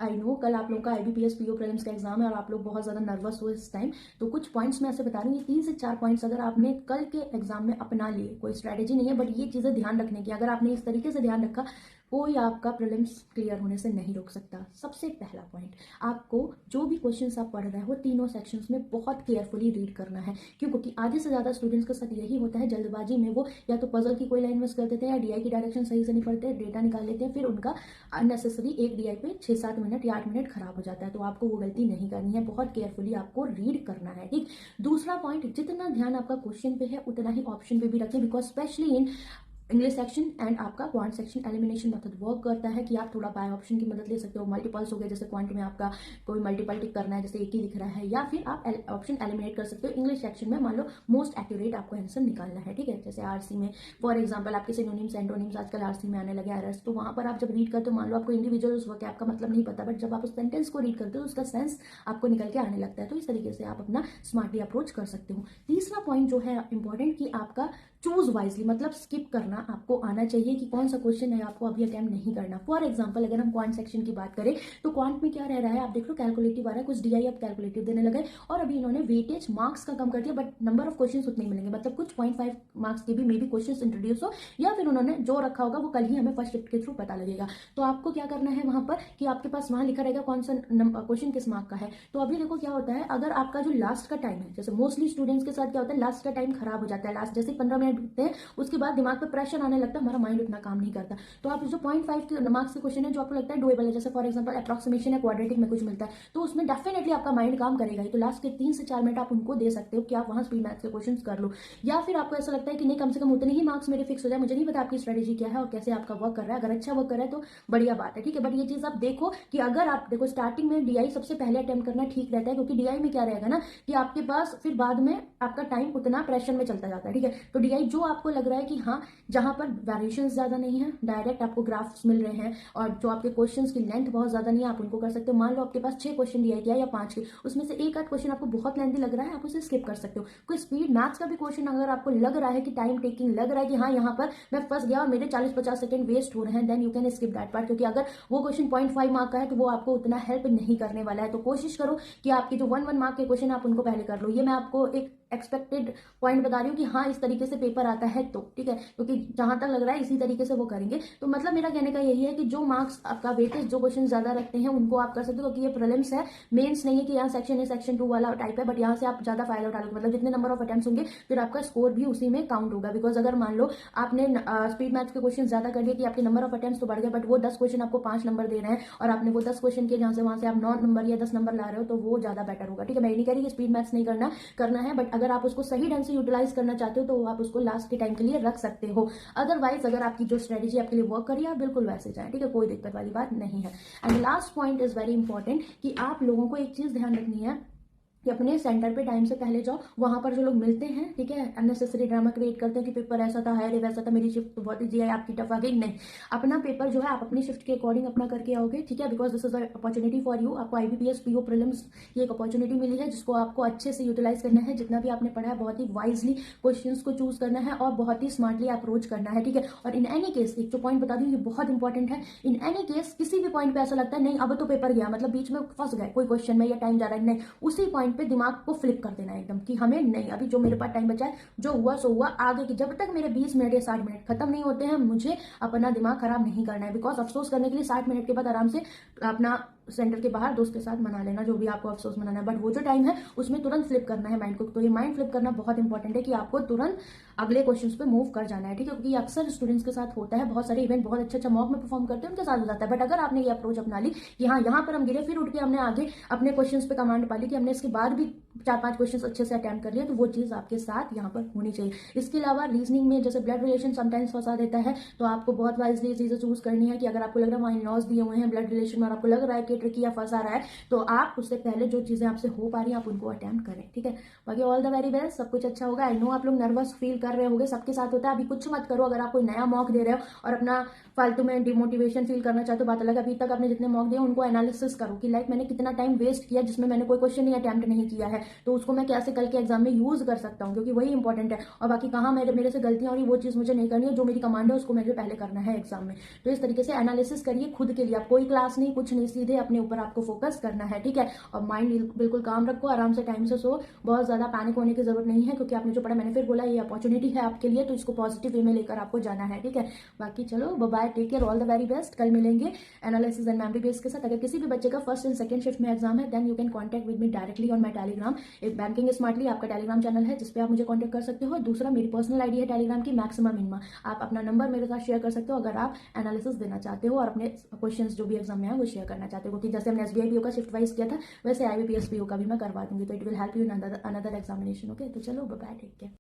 I know कल आप लोगों का IBPS PO प्रीलिम्स का एग्जाम है और आप लोग बहुत ज़्यादा नर्वस हो इस टाइम, तो कुछ पॉइंट्स मैं ऐसे बता रही हूँ, 3 से 4 पॉइंट्स अगर आपने कल के एग्जाम में अपना लिए, कोई स्ट्रैटेजी नहीं है बट ये चीज़ें ध्यान रखने की, अगर आपने इस तरीके से ध्यान रखा कोई आपका प्रीलिम्स क्लियर होने से नहीं रोक सकता। सबसे पहला पॉइंट, आपको जो भी क्वेश्चंस आप पढ़ रहे हो तीनों सेक्शंस में बहुत केयरफुली रीड करना है। क्यों? क्योंकि आधे से ज़्यादा स्टूडेंट्स के साथ यही होता है, जल्दबाजी में वो या तो पजल की कोई लाइन मिस कर देते हैं या DI की डायरेक्शन सही से नहीं पढ़ते, डेटा निकाल लेते हैं, फिर उनका अननेसेसरी एक DI पे 6-7 मिनट या 8 मिनट खराब हो जाता है। तो आपको वो गलती नहीं करनी है, बहुत केयरफुली आपको रीड करना है। ठीक, दूसरा पॉइंट, जितना ध्यान आपका क्वेश्चन पे है उतना ही ऑप्शन पे भी रखें, because specially in English section and आपका quant section elimination method work करता है कि आप थोड़ा बाय ऑप्शन की मदद ले सकते हो। मल्टीपल्स हो गए, जैसे क्वांट में आपका कोई मल्टीपल टिक करना है, जैसे एक ही दिख रहा है, या फिर आप ऑप्शन एलिमिनेट कर सकते हो। इंग्लिश सेक्शन में मान लो मोस्ट एक्यूरेट आपको आंसर निकालना है, ठीक है। जैसे RC में फॉर एग्जाम्पल आपके सिनोनिम्स एंटोनिम्स आजकल RC में आने लगे एरर्स, तो वहाँ पर आप जब रीड करते हो, मान लो आपको इंडिविजुअल उस वक्त आपका मतलब नहीं पता, बट जब आप उस सेंटेंस को रीड करते हो तो उसका सेंस आपको निकल के आने लगता है। तो इस तरीके से आप अपना स्मार्टली अप्रोच कर सकते हो। तीसरा पॉइंट जो है इंपॉर्टेंट, कि आपका चूज वाइजली, मतलब स्किप करना आपको आना चाहिए कि कौन सा क्वेश्चन है आपको अभी अटेम्प्ट नहीं करना। फॉर एग्जांपल अगर हम क्वांट सेक्शन की बात करें तो क्वांट में क्या रह रहा है, आप देख लो कैलकुलेटिव आ रहा है, कुछ DI अब कैलकुलेटिव देने लगे और अभी इन्होंने वेटेज मार्क्स का कम कर दिया, बट नंबर ऑफ क्वेश्चन उतने ही मिलेंगे, मतलब कुछ 0.5 मार्क्स के भी मे बी क्वेश्चन इंट्रोड्यूस हो, या फिर उन्होंने जो रखा होगा वो कल ही हमें फर्स्ट शिफ्ट के थ्रू पता लगेगा। तो आपको क्या करना है वहां पर कि आपके पास वहां लिखा रहेगा कौन सा क्वेश्चन किस मार्क का है। तो अभी देखो क्या होता है, अगर आपका जो लास्ट का टाइम है, जैसे मोस्टली स्टूडेंट्स के साथ क्या होता है, लास्ट का टाइम खराब हो जाता है, लास्ट जैसे 15 मिनट बीतते हैं उसके बाद दिमाग पे प्रेशर आने लगता है, हमारा माइंड उतना काम नहीं करता। तो आप जो 0.5 के मार्क्स के क्वेश्चन है जो आपको लगता है डुएबल है, जैसे फॉर एग्जांपल अप्रॉक्सीमेशन है, क्वाड्रेटिक में कुछ मिलता है, तो उसमें डेफिनेटली आपका माइंड काम करेगा ही। तो लास्ट के 3 से 4 मिनट आप उनको दे सकते हो कि आप वहां स्पीड मैथ्स के क्वेश्चन कर लो। या फिर आपको ऐसा लगता है कि नहीं, कम से कम उतने ही मार्क्स मेरे फिक्स हो जाए, मुझे नहीं पता आपकी स्ट्रेटेजी क्या है और कैसे आपका वर्क कर रहा है। अगर अच्छा वर्क कर रहा है तो बढ़िया बात है, ठीक है। बट ये चीज आप देखो कि अगर आप देखो स्टार्टिंग में DI सबसे पहले अटेम्प्ट करना ठीक रहता है, क्योंकि DI में क्या रहेगा ना कि आपके पास फिर बाद में आपका टाइम उतना प्रेशर में चलता जाता है, ठीक है। तो DI जो आपको लग रहा है कि हाँ जहां पर वेरिएशंस ज्यादा नहीं है, डायरेक्ट आपको ग्राफ्स मिल रहे हैं और जो आपके क्वेश्चंस की लेंथ बहुत ज्यादा नहीं है, आप उनको कर सकते हो। मान लो आपके पास 6 क्वेश्चन DI किया या 5 के, उसमें से एक आध क्वेश्चन आपको बहुत लेंथी लग रहा है, आप उसे स्किप कर सकते हो। कोई स्पीड मैथ्स का भी क्वेश्चन अगर आपको लग रहा है कि टाइम टेकिंग लग रहा है कि हाँ यहाँ पर मैं फंस गया और मेरे 40-50 सेकंड वेस्ट हो रहे हैं, then you can skip that part, क्योंकि अगर वो क्वेश्चन 0.5 मार्क का है तो वो आपको उतना हेल्प नहीं करने वाला है। तो कोशिश करो कि आपके जो 1-1 मार्क के क्वेश्चन आप उनको पहले कर लो। ये मैं आपको एक एक्सपेक्टेड पॉइंट बता रही हूँ कि हाँ इस तरीके से पेपर आता है, तो ठीक है, क्योंकि जहां तक लग रहा है इसी तरीके से वो करेंगे। तो मतलब मेरा कहने का यही है कि जो मार्क्स आपका वेटेज जो क्वेश्चन ज्यादा रखते हैं उनको आप कर सकते हो, क्योंकि ये प्रीलिम्स है, मेंस नहीं है कि यहाँ सेक्शन है सेक्शन 2 वाला टाइप है, बट यहाँ से आप ज्यादा फायदा उठा लोगे, मतलब जितने नंबर ऑफ अटेम्प्ट्स होंगे फिर आपका स्कोर भी उसी में काउंट होगा। बिकॉज अगर मान लो आपने स्पीड मैथ्स के क्वेश्चन ज्यादा कर दिए कि आपके नंबर ऑफ अटेम्प्ट्स तो बढ़ गए, बट वो 10 क्वेश्चन आपको 5 नंबर दे रहे हैं और आपने वो 10 क्वेश्चन के जहां से वहां से आप 9 नंबर या 10 नंबर ला रहे हो, तो वो ज्यादा बेटर होगा, ठीक है। मैं ये नहीं कह रही कि स्पीड मैथ्स नहीं करना है, बट अगर आप उसको सही ढंग से यूटिलाइज करना चाहते हो तो आप उसको लास्ट के टाइम के लिए रख सकते हो। अदरवाइज अगर आपकी जो स्ट्रेटेजी आपके लिए वर्क करिए आप बिल्कुल वैसे जाए, ठीक है, कोई दिक्कत वाली बात नहीं है। And last point is very important कि आप लोगों को एक चीज ध्यान रखनी है कि अपने सेंटर पे टाइम से पहले जाओ। वहां पर जो लोग मिलते हैं, ठीक है, अननेसेसरी ड्रामा क्रिएट करते हैं कि पेपर ऐसा था, हाय रे वैसा था, मेरी शिफ्ट तो बहुत ईजी है, आपकी टफ आ गई, नहीं। अपना पेपर जो है आप अपनी शिफ्ट के अकॉर्डिंग अपना करके आओगे, ठीक है, because this is opportunity for you. आपको IBPS PO प्रीलिम्स ये एक अपॉर्चुनिटी मिली है जिसको आपको अच्छे से यूटिलाइज करना है। जितना भी आपने पढ़ा है बहुत ही वाइजली क्वेश्चंस को चूज करना है और बहुत ही स्मार्टली अप्रोच करना है, ठीक है। और इन एनी केस एक जो पॉइंट बता दूं, ये बहुत इंपॉर्टेंट है, इन एनी केस किसी भी पॉइंट पे ऐसा लगता है नहीं अब तो पेपर गया, मतलब बीच में फंस गए कोई क्वेश्चन में या टाइम जा रहा है, नहीं, उसी पॉइंट पे दिमाग को फ्लिप कर देना एकदम कि हमें नहीं, अभी जो मेरे पास टाइम बचा है, जो हुआ सो हुआ, आगे की जब तक मेरे 20 मिनट या 60 मिनट खत्म नहीं होते हैं मुझे अपना दिमाग खराब नहीं करना है। बिकॉज अफसोस करने के लिए 60 मिनट के बाद आराम से अपना सेंटर के बाहर दोस्त के साथ मना लेना जो भी आपको अफसोस मनाना है, बट वो जो टाइम है उसमें तुरंत फ्लिप करना है माइंड को। तो ये माइंड फ्लिप करना बहुत इंपॉर्टेंट है कि आपको तुरंत अगले क्वेश्चंस पे मूव कर जाना है, ठीक है, क्योंकि अक्सर स्टूडेंट्स के साथ होता है, बहुत सारे इवेंट बहुत अच्छा मॉक में परफॉर्म करते हैं उनके साथ हो जाता है। बट अगर आपने ये अप्रोच अपना ली कि हाँ यहाँ पर हम गिरे, फिर उठ के हमने आगे अपने क्वेश्चन पे कमांड पा ली कि हमने इसके बाद भी 4-5 क्वेश्चन अच्छे से अटेम्प्ट कर लिए, तो वो चीज आपके साथ यहाँ पर होनी चाहिए। इसके अलावा रीजनिंग में जैसे ब्लड रिलेशन समटाइम्स फंसा देता है, तो आपको बहुत वाइजली चीजें चूज करनी है कि अगर आपको लग रहा है वहाँ लॉस दिए हुए हैं ब्लड रिलेशन में और आपको लग रहा है कि ट्रिकी या फंसा रहा है, तो आप उससे पहले जो चीजें आपसे हो पा रही है आप उनको अटेम्प्ट करें, ठीक है। बाकी ऑल द वेरी बेस्ट, सब कुछ अच्छा होगा। आई नो आप लोग नर्वस फील कर रहे होंगे, सबके साथ होता है। अभी कुछ मत करो, अगर आप कोई नया मॉक दे रहे हो और अपना फालतू में डिमोटिवेशन फील करना चाहते हो, बात अलग। अभी तक आपने जितने मॉक दिए उनको एनालिसिस करो कि लाइक मैंने कितना टाइम वेस्ट किया जिसमें मैंने कोई क्वेश्चन ही अटेम्प्ट नहीं किया है, तो उसको मैं कैसे कल के एग्जाम में यूज़ कर सकता हूँ, क्योंकि वही इंपॉर्टेंट है। और बाकी कहाँ मेरे से गलतियाँ हो रही वो चीज़ मुझे नहीं करनी है, जो मेरी कमांड है उसको मुझे पहले करना है एग्जाम में। तो इस तरीके से एनालिसिस करिए खुद के लिए, आप कोई क्लास नहीं, कुछ नहीं, सीधे अपने ऊपर आपको फोकस करना है, ठीक है। और माइंड बिल्कुल काम रखो, आराम से टाइम से सो, बहुत ज़्यादा पैनिक होने की जरूरत नहीं है, क्योंकि आपने जो पढ़ा, मैंने फिर बोला, ये अपॉर्चुनिटी है आपके लिए, तो इसको पॉजिटिव वे में लेकर आपको जाना है, ठीक है। बाकी चलो bye, take care, all the very best. कल मिलेंगे एनालिसिस एंड मेमोरी बेस के साथ। अगर किसी भी बच्चे का फर्स्ट एंड सेकंड शिफ्ट में एग्जाम है, then you can contact with me directly on my Telegram. एक बैंकिंग स्मार्टली आपका टेलीग्राम चैनल है, जिसपे आप मुझे कॉन्टैक्ट कर सकते हो। दूसरा, मेरी पर्सनल आईडी है टेलीग्राम की, मैक्सिमम इनमा। आप अपना नंबर मेरे साथ शेयर कर सकते हो अगर आप एनालिसिस देना चाहते हो और अपने क्वेश्चंस जो भी एग्जाम में है वो शेयर करना चाहते हो, क्योंकि जैसे हमने एसबीआई पीओ का शिफ्ट वाइज किया था, वैसे आईबीपीएस पीओ का भी मैं करवा दूंगी, तो it will help you in another examination. Okay, तो चलो बाय, टेक केयर।